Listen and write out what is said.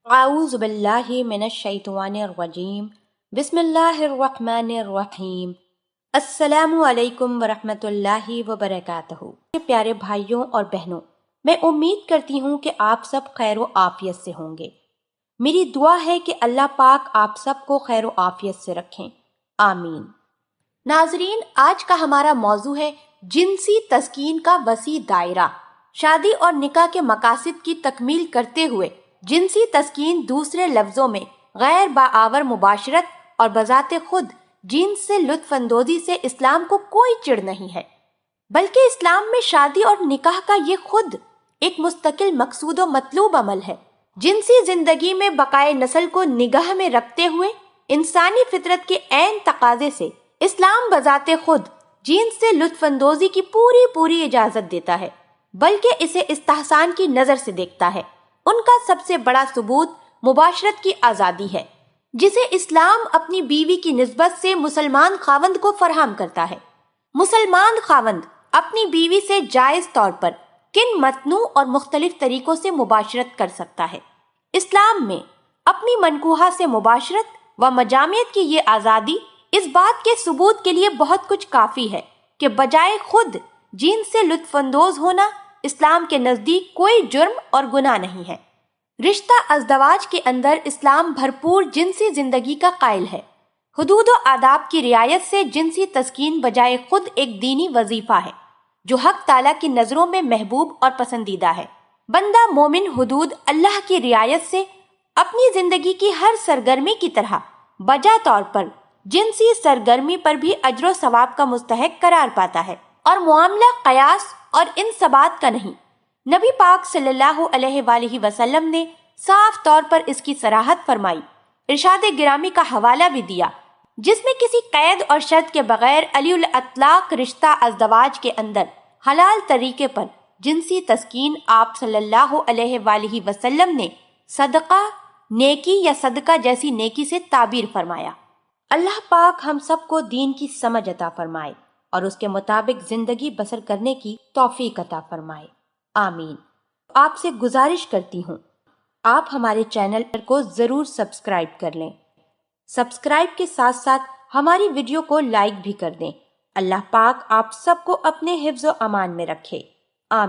अऊज़ु बिल्लाहि मिनश शैतानिर रजीम। बिस्मिल्लाहिर रहमानिर रहीम। अस्सलामु अलैकुम वरहमतुल्लाहि वबरकातुहू। प्यारे भाइयों और बहनों, मैं उम्मीद करती हूँ कि आप सब खैर व आफियत से होंगे। मेरी दुआ है कि अल्लाह पाक आप सबको खैर व आफियत से रखें, आमीन। नाजरीन, आज का हमारा मौजू है जिनसी तस्कीन का वसी दायरा। शादी और निकाह के मकासद की तकमील करते हुए जिनसी तस्कीन दूसरे लफ्जों में गैर बाआवर मुबाशरत और बजाते खुद जिन्स से लुत्फानंदोज़ी से इस्लाम को कोई चिढ़ नहीं है, बल्कि इस्लाम में शादी और निकाह का ये खुद एक मुस्तकिल मकसूद व मतलूब अमल है। जिनसी जिंदगी में बकाए नस्ल को निगाह में रखते हुए इंसानी फितरत के ऐन तकाजे से इस्लाम बजाते खुद जिन्स से लुत्फानंदोज़ी की पूरी इजाजत देता है, बल्कि इसे इस्तेहसान की नजर से देखता है। उनका सबसे बड़ा सबूत मुबाशरत की आज़ादी है, जिसे इस्लाम अपनी बीवी की निस्बत से मुसलमान खावंद को फरहम करता है। मुसलमान खावंद अपनी बीवी से जायज तौर पर किन मतनू और मुख्तलिफ तरीकों से मुबाशरत कर सकता है। इस्लाम में अपनी मनकूहा से मुबाशरत व मजामियत की ये आज़ादी इस बात के सबूत के लिए बहुत कुछ काफ़ी है कि बजाय खुद जिन्स से लुत्फानंदोज़ होना इस्लाम के नज़दीक कोई जुर्म और गुनाह नहीं है। रिश्ता अज़दवाज के अंदर इस्लाम भरपूर जिनसी जिंदगी का कायल है। हुदूद व आदाब की रियायत से जिनसी तस्कीन बजाय खुद एक दीनी वजीफा है जो हक ताला की नज़रों में महबूब और पसंदीदा है। बंदा मोमिन हुदूद अल्लाह की रियायत से अपनी जिंदगी की हर सरगर्मी की तरह बजा तौर पर जिनसी सरगर्मी पर भी अजर सवाब का मुस्तहक करार पाता है, और मुआमला कयास और इन सबात का नहीं। नबी पाक सल्लल्लाहु अलैहि वसल्लम ने साफ तौर पर इसकी सराहत फरमाई, इरशाद गिरामी का हवाला भी दिया, जिसमें किसी कैद और शर्त के बगैर अलीउल अतलाक रिश्ता अज़दवाज के अंदर हलाल तरीके पर जिनसी तस्कीन आप सल्लल्लाहु अलैहि वसल्लम ने सदका, नेकी या सदका जैसी नेकी से ताबीर फरमाया। अल्लाह पाक हम सबको दीन की समझ अता फरमाए और उसके मुताबिक जिंदगी बसर करने की तौफीक अता फरमाए, आमीन। आपसे गुजारिश करती हूँ आप हमारे चैनल को जरूर सब्सक्राइब कर लें। सब्सक्राइब के साथ साथ हमारी वीडियो को लाइक भी कर दें। अल्लाह पाक आप सबको अपने हिफ्ज़ व अमान में रखे।